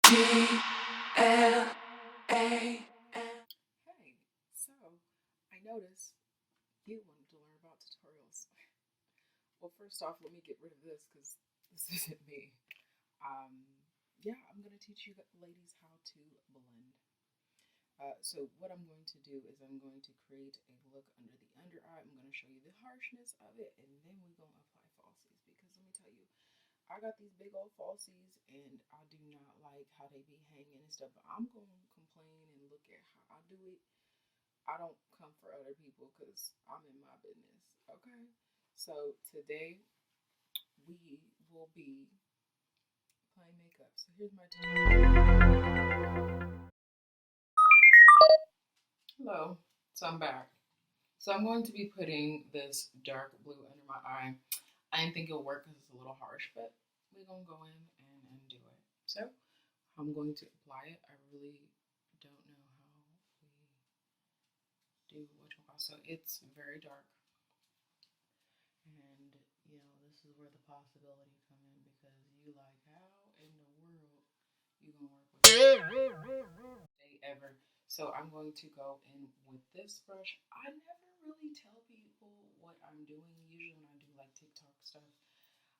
Hey, so I noticed you wanted to learn about tutorials. Well, first off, let me get rid of this because this isn't me. Yeah, I'm going to teach you ladies how to blend. So what I'm going to do is I'm going to create a look under the under eye. I'm going to show you the harshness of it, and then we're going to apply falsies. Because let me tell you, I got these big old falsies, and I do not like how they be hanging and stuff. But I'm going to complain and look at how I do it. I don't come for other people because I'm in my business. Okay. So today we will be playing makeup. So here's my tutorial. Hello. So I'm back. So I'm going to be putting this dark blue under my eye. I didn't think it'll work because it's a little harsh, but we're going to go in and do it. So I'm going to apply it. I really don't know how we do which one. So it's very dark. And this is where the possibility come in because you like how in the world you gonna work with day ever. So I'm going to go in with this brush. I never really tell people what I'm doing. Usually when I do like TikTok stuff,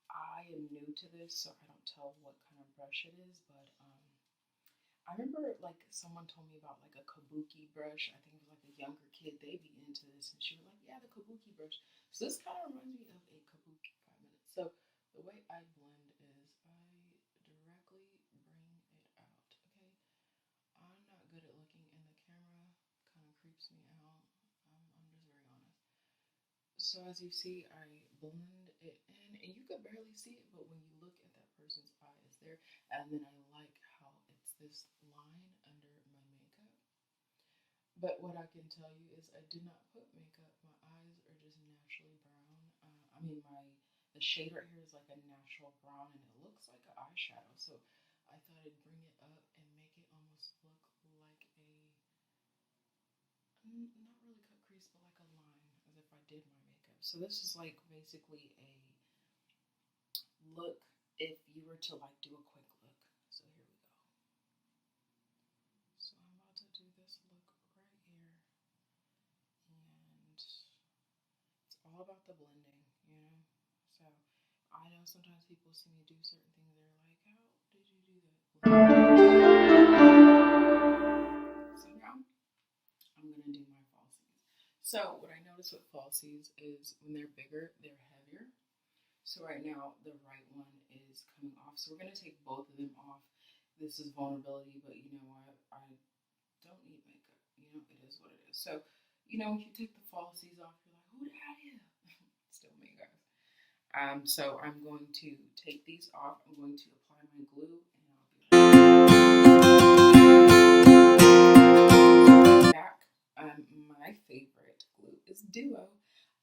I am new to this, so I don't tell what kind of brush it is. But I remember like someone told me about like a kabuki brush. I think it was like a younger kid. They be into this, and she was like, "Yeah, the kabuki brush." So this kind of reminds me of a kabuki. 5 minutes. So the way I blend is I directly bring it out. Okay, I'm not good at looking in the camera. Kind of creeps me out. I'm just very honest. So as you see, I blend it in, and you could barely see it, but when you look at that person's eye, it's there. And then I like how it's this line under my makeup. But what I can tell you is I did not put makeup. My eyes are just naturally brown. The shade right here is like a natural brown, and it looks like an eyeshadow. So I thought I'd bring it up and make it almost look like a not really cut crease, but like a line, as if I did my makeup. So this is like basically a look if you were to like do a quick look. So here we go. So I'm about to do this look right here, and it's all about the blending. So I know sometimes people see me do certain things, they're like, "How did you do that?" So now I'm gonna do my falsies. So what I notice with falsies is when they're bigger, they're heavier. So right now the right one is coming off. So we're gonna take both of them off. This is vulnerability, but you know what? I don't need makeup. It is what it is. So, if you take the falsies off, you're like, who that is? Still me, guys. So I'm going to take these off. I'm going to apply my glue, and I'll be back. My favorite glue is Duo,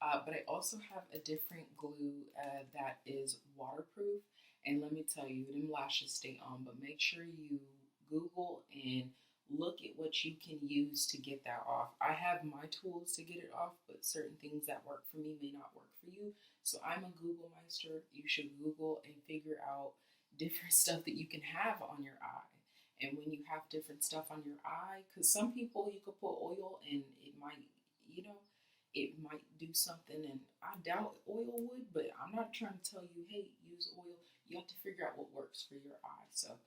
but I also have a different glue that is waterproof. And let me tell you, them lashes stay on, but make sure you Google and look at what you can use to get that off. I have my tools to get it off, but certain things that work for me may not work for you. So I'm a Google meister. You should Google and figure out different stuff that you can have on your eye. And when you have different stuff on your eye, because some people you could put oil and you know, it might do something. And I doubt oil would, but I'm not trying to tell you, hey, use oil. You have to figure out what works for your eye. So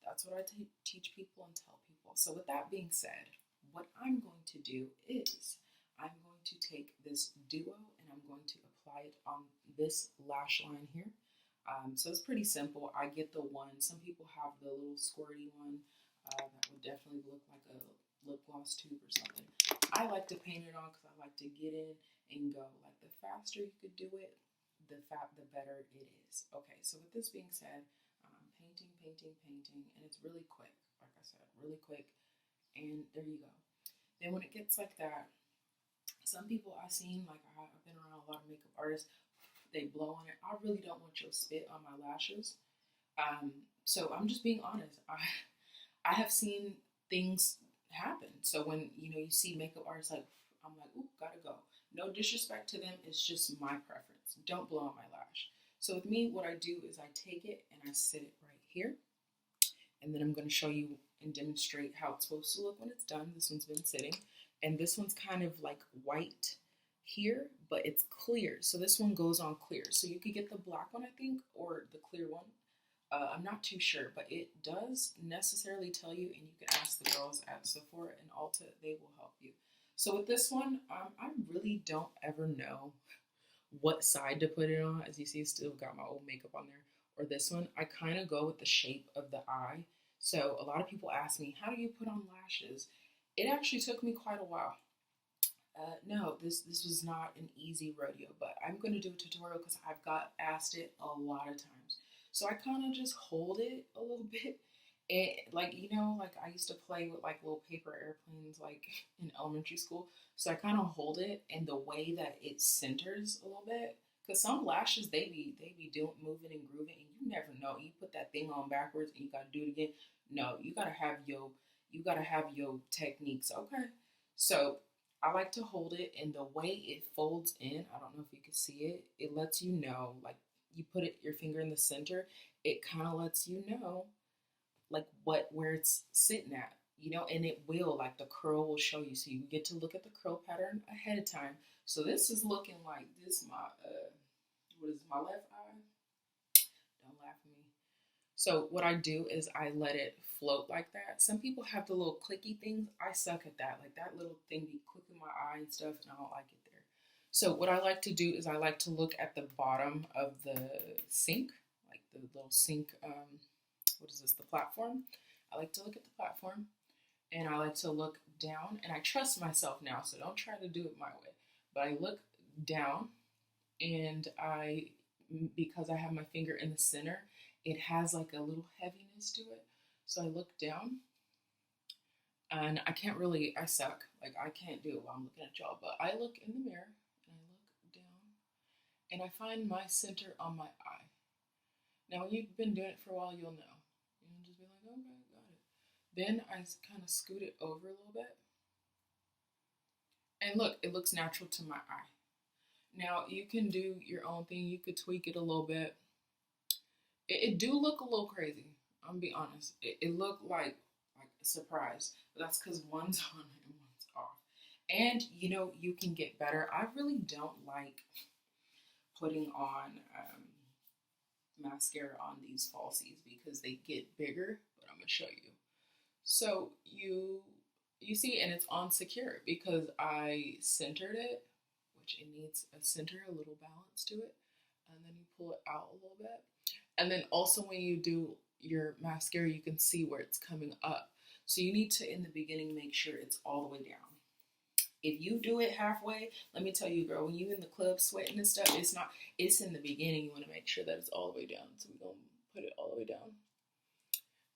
that's what I teach people and tell people. So with that being said, what I'm going to do is I'm going to take this Duo and I'm going to apply it on this lash line here. So it's pretty simple. I get the one. Some people have the little squirty one that would definitely look like a lip gloss tube or something. I like to paint it on because I like to get in and go. Like the faster you could do it, the better it is. Okay, so with this being said, painting, painting, painting, and it's really quick. Like I said, really quick. And there you go. Then when it gets like that, some people I've seen, like I've been around a lot of makeup artists, they blow on it. I really don't want your spit on my lashes. Um, so I'm just being honest. I have seen things happen. So when you see makeup artists, like I'm like, ooh, gotta go. No disrespect to them. It's just my preference. Don't blow on my lash. So with me, what I do is I take it and I sit it right here. And then I'm going to show you and demonstrate how it's supposed to look when it's done. This one's been sitting, and this one's kind of like white here, but it's clear. So this one goes on clear. So you could get the black one, I think, or the clear one. I'm not too sure, but it does necessarily tell you, and you can ask the girls at Sephora and Ulta, they will help you. So with this one, I really don't ever know what side to put it on. As you see, still got my old makeup on there. Or this one, I kind of go with the shape of the eye. So a lot of people ask me, how do you put on lashes? It actually took me quite a while. No, this was not an easy rodeo, but I'm going to do a tutorial because I've got asked it a lot of times. So I kind of just hold it a little bit. And like, you know, like I used to play with like little paper airplanes like in elementary school. So I kind of hold it and the way that it centers a little bit. Cause some lashes they be doing moving and grooving and you never know. You put that thing on backwards and you gotta do it again. No, you gotta have your techniques. Okay. So I like to hold it and the way it folds in, I don't know if you can see it, it lets you know, like you put it your finger in the center, it kind of lets you know like where it's sitting at, you know, and it will like the curl will show you, so you get to look at the curl pattern ahead of time. So this is looking like this my what is my left eye? Don't laugh at me. So what I do is I let it float like that. Some people have the little clicky things. I suck at that. Like that little thing be clicking my eye and stuff, and I don't like it there. So what I like to do is I like to look at the bottom of the sink, like the little sink. What is this? The platform. I like to look at the platform, and I like to look down. And I trust myself now, so don't try to do it my way. But I look down, and because I have my finger in the center, it has like a little heaviness to it. So I look down and I suck. Like I can't do it while I'm looking at y'all, but I look in the mirror and I look down and I find my center on my eye. Now, when you've been doing it for a while, you'll know. You'll just be like, okay, got it. Then I kind of scoot it over a little bit. And look, it looks natural to my eye. Now, you can do your own thing. You could tweak it a little bit. It do look a little crazy. I'm gonna be honest. It looked like a surprise, but that's because one's on and one's off. And you know you can get better. I really don't like putting on mascara on these falsies because they get bigger. But I'm gonna show you. So you see, and it's on secure because I centered it, which it needs a center, a little balance to it, and then you pull it out a little bit. And then also when you do your mascara, you can see where it's coming up. So you need to, in the beginning, make sure it's all the way down. If you do it halfway, let me tell you, girl, when you in the club sweating and stuff, it's in the beginning. You want to make sure that it's all the way down. So we're going to put it all the way down.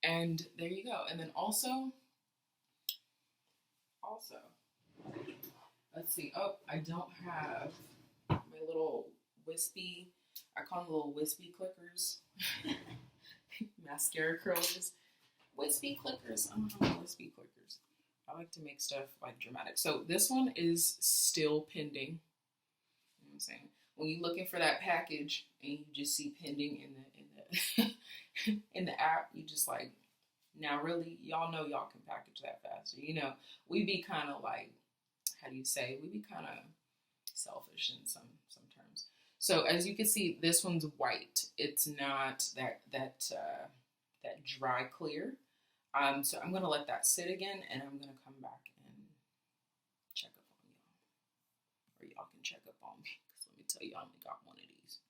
And there you go. And then also, let's see. Oh, I don't have my little wispy, I call them little wispy clickers. Mascara curlers. Wispy clickers. I don't have wispy clickers. I like to make stuff like dramatic. So this one is still pending. You know what I'm saying? When you're looking for that package and you just see pending in the in the app, you just like, now really, y'all know y'all can package that faster. You know, we be kind of like, how do you say? We be kind of selfish in some terms. So as you can see, this one's white. It's not that dry clear. So I'm gonna let that sit again, and I'm gonna come back and check up on y'all, or y'all can check up on me. Because let me tell you, I only got one of these.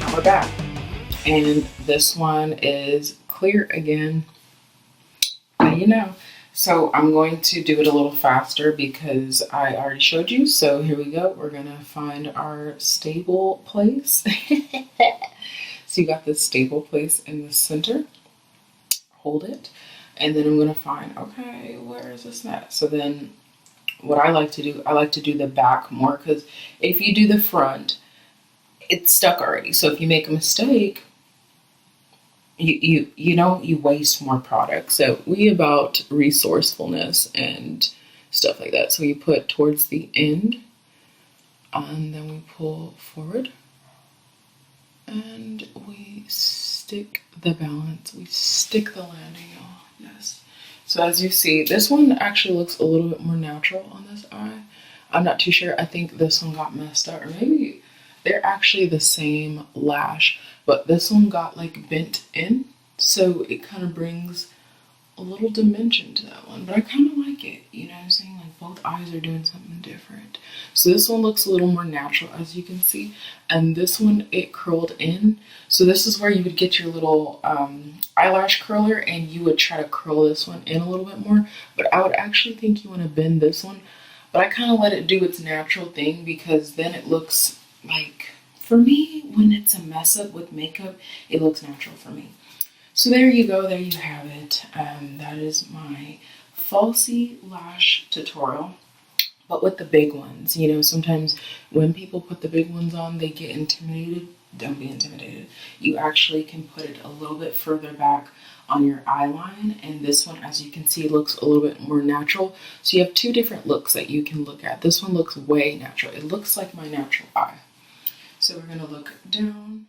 Now we're back, and this one is clear again. You know. So I'm going to do it a little faster because I already showed you. So here we go. We're going to find our stable place. So you got this stable place in the center. Hold it. And then I'm going to find, okay, where is this at? So then what I like to do, I like to do the back more because if you do the front, it's stuck already. So if you make a mistake, you know, you waste more product. So we about resourcefulness and stuff like that. So we put towards the end, and then we pull forward, and we stick the balance. We stick the landing, y'all. Yes. So as you see, this one actually looks a little bit more natural on this eye. I'm not too sure. I think this one got messed up, or maybe they're actually the same lash, but this one got like bent in, so it kind of brings a little dimension to that one. But I kind of like it, you know what I'm saying? Like both eyes are doing something different. So this one looks a little more natural, as you can see, and this one, it curled in. So this is where you would get your little eyelash curler, and you would try to curl this one in a little bit more. But I would actually think you want to bend this one, but I kind of let it do its natural thing, because then it looks like, for me, when it's a mess up with makeup, it looks natural for me. So there you go, there you have it. That is my falsy lash tutorial, but with the big ones. You know, sometimes when people put the big ones on, they get intimidated. Don't be intimidated. You actually can put it a little bit further back on your eye line, and this one, as you can see, looks a little bit more natural. So you have two different looks that you can look at. This one looks way natural. It looks like my natural eye. So we're gonna look down.